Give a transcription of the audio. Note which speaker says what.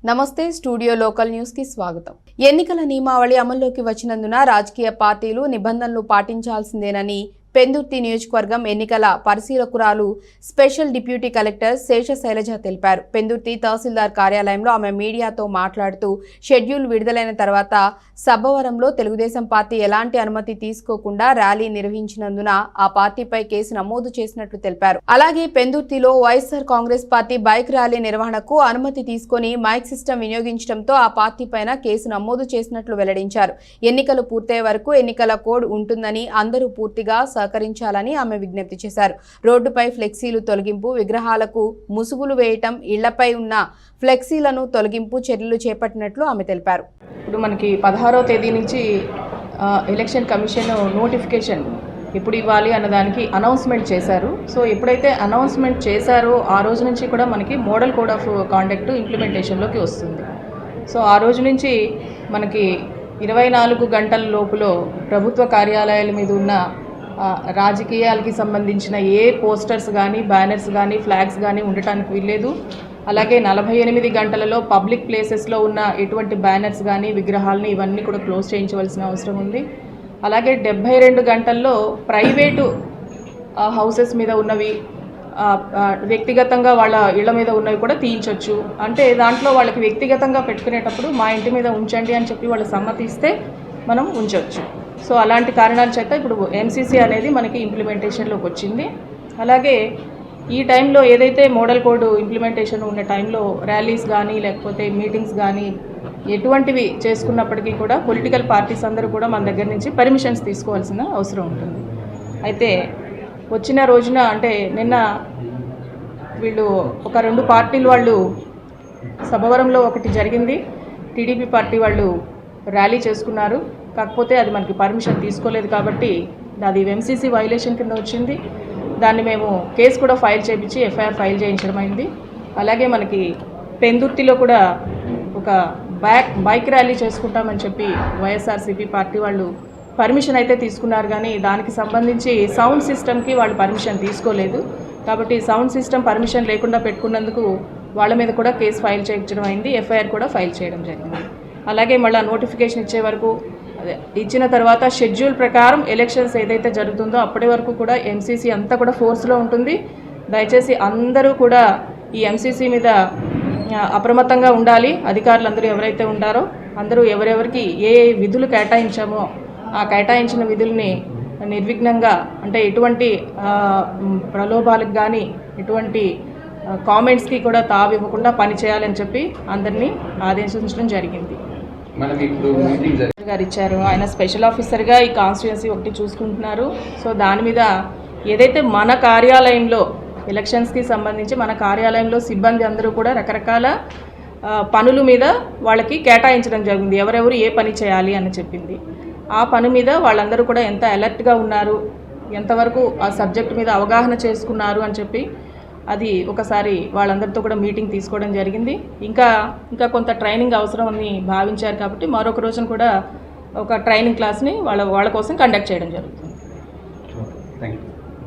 Speaker 1: నమస్తే studio local news కి స్వాగతం. ఎన్నికల నియమావళి అమల్లోకి వచ్చినందున రాజకీయ పార్టీలు నిబంధనలు పాటించాల్సిందేనని పెందుర్తి నియోజకవర్గం ఎన్నికల పరిశీలకురాలు స్పెషల్ డిప్యూటీ కలెక్టర్ శేష శైలజ తెలిపారు. పెందుర్తి తహసీల్దార్ కార్యాలయంలో ఆమె మీడియాతో మాట్లాడుతూ షెడ్యూల్ విడుదలైన తర్వాత సబ్బవరంలో తెలుగుదేశం పార్టీ ఎలాంటి అనుమతి తీసుకోకుండా ర్యాలీ నిర్వహించినందున ఆ పార్టీపై కేసు నమోదు చేసినట్లు తెలిపారు. అలాగే పెందుర్తిలో YSR Congress party bike rally నిర్వహణకు అనుమతి తీసుకుని మైక్ సిస్టమ్ వినియోగించడంతో ఆ పార్టీపైన కేసు నమోదు చేసినట్లు వెల్లడించారు. ఎన్నికలు పూర్తయ్యే వరకు ఎన్నికల కోడ్ ఉంటుందని అందరూ పూర్తిగా సహకరించాలని ఆమె విజ్ఞప్తి చేశారు. రోడ్డుపై ఫ్లెక్సీలు తొలగింపు, విగ్రహాలకు ముసుగులు వేయటం, ఇళ్లపై ఉన్న ఫ్లెక్సీలను తొలగింపు చర్యలు చేపట్టినట్లు ఆమె తెలిపారు.
Speaker 2: ఇప్పుడు మనకి 16వ తేదీ నుంచి ఎలక్షన్ కమిషన్ నోటిఫికేషన్ ఎప్పుడు ఇవ్వాలి అన్నదానికి అనౌన్స్మెంట్ చేశారు. సో ఎప్పుడైతే అనౌన్స్మెంట్ చేశారో ఆ రోజు నుంచి కూడా మనకి మోడల్ కోడ్ ఆఫ్ కాండక్ట్ ఇంప్లిమెంటేషన్లోకి వస్తుంది. సో ఆ రోజు నుంచి మనకి 24 గంటల లోపులో ప్రభుత్వ కార్యాలయాల మీద ఉన్న రాజకీయాలకి సంబంధించిన ఏ పోస్టర్స్ కానీ, బ్యానర్స్ కానీ, ఫ్లాగ్స్ కానీ ఉండటానికి వీల్లేదు. అలాగే 48 గంటలలో పబ్లిక్ ప్లేసెస్లో ఉన్న ఎటువంటి బ్యానర్స్ కానీ, విగ్రహాలని ఇవన్నీ కూడా క్లోజ్ చేయించవలసిన అవసరం ఉంది. అలాగే 72 గంటల్లో ప్రైవేటు హౌసెస్ మీద ఉన్నవి, వ్యక్తిగతంగా వాళ్ళ ఇళ్ల మీద ఉన్నవి కూడా తీయించవచ్చు. అంటే దాంట్లో వాళ్ళకి వ్యక్తిగతంగా పెట్టుకునేటప్పుడు మా ఇంటి మీద ఉంచండి అని చెప్పి వాళ్ళు సమ్మతిస్తే మనం ఉంచవచ్చు. సో అలాంటి కారణాల చేత ఇప్పుడు ఎంసీసీ అనేది మనకి ఇంప్లిమెంటేషన్లోకి వచ్చింది. అలాగే ఈ టైంలో ఏదైతే మోడల్ కోడ్ ఇంప్లిమెంటేషన్ ఉన్న టైంలో ర్యాలీస్ కానీ, లేకపోతే మీటింగ్స్ కానీ ఎటువంటివి చేసుకున్నప్పటికీ కూడా పొలిటికల్ పార్టీస్ అందరూ కూడా మన దగ్గర నుంచి పర్మిషన్స్ తీసుకోవాల్సిన అవసరం ఉంటుంది. అయితే వచ్చిన రోజున అంటే నిన్న వీళ్ళు ఒక 2 పార్టీలు వాళ్ళు సభవరంలో ఒకటి జరిగింది, టీడీపీ పార్టీ వాళ్ళు ర్యాలీ చేసుకున్నారు. కాకపోతే అది మనకి పర్మిషన్ తీసుకోలేదు కాబట్టి అది ఎంసీసీ వైలేషన్ కింద వచ్చింది. దాన్ని మేము కేసు కూడా ఫైల్ చేయించి ఎఫ్ఐఆర్ ఫైల్ చేయించడం అయింది. అలాగే మనకి పెందుర్తిలో కూడా ఒక బైక్ ర్యాలీ చేసుకుంటామని చెప్పి వైఎస్ఆర్సీపీ పార్టీ వాళ్ళు పర్మిషన్ అయితే తీసుకున్నారు, కానీ దానికి సంబంధించి సౌండ్ సిస్టమ్కి వాళ్ళు పర్మిషన్ తీసుకోలేదు. కాబట్టి సౌండ్ సిస్టమ్ పర్మిషన్ లేకుండా పెట్టుకున్నందుకు వాళ్ళ మీద కూడా కేసు ఫైల్ చేయించడం అయింది, ఎఫ్ఐఆర్ కూడా ఫైల్ చేయడం జరిగింది. అలాగే మళ్ళీ నోటిఫికేషన్ ఇచ్చే వరకు ఇచ్చిన తర్వాత షెడ్యూల్ ప్రకారం ఎలక్షన్స్ ఏదైతే జరుగుతుందో అప్పటి వరకు కూడా ఎంసీసీ అంతా కూడా ఫోర్స్లో ఉంటుంది. దయచేసి అందరూ కూడా ఈ ఎంసీసీ మీద అప్రమత్తంగా ఉండాలి. అధికారులు అందరూ ఎవరైతే ఉంటారో అందరూ ఎవరెవరికి ఏ విధులు కేటాయించామో ఆ కేటాయించిన విధుల్ని నిర్విఘ్నంగా, అంటే ఎటువంటి ప్రలోభాలకు కానీ ఎటువంటి కామెంట్స్కి కూడా తావివ్వకుండా పనిచేయాలని చెప్పి అందరినీ ఆదేశించడం జరిగింది. గారు ఇచ్చారు, ఆయన స్పెషల్ ఆఫీసర్గా ఈ కాన్స్టిట్యుయెన్సీ ఒకటి చూసుకుంటున్నారు. సో దాని మీద ఏదైతే మన కార్యాలయంలో ఎలక్షన్స్కి సంబంధించి మన కార్యాలయంలో సిబ్బంది అందరూ కూడా రకరకాల పనుల మీద వాళ్ళకి కేటాయించడం జరిగింది, ఎవరెవరు ఏ పని చేయాలి అని చెప్పింది. ఆ పని మీద వాళ్ళందరూ కూడా ఎంత అలర్ట్గా ఉన్నారు, ఎంతవరకు ఆ సబ్జెక్ట్ మీద అవగాహన చేసుకున్నారు అని చెప్పి అది ఒకసారి వాళ్ళందరితో కూడా మీటింగ్ తీసుకోవడం జరిగింది. ఇంకా కొంత ట్రైనింగ్ అవసరం అని భావించారు కాబట్టి మరొక రోజున కూడా ఒక ట్రైనింగ్ క్లాస్ని వాళ్ళ కోసం కండక్ట్ చేయడం జరుగుతుంది.
Speaker 3: Thank you.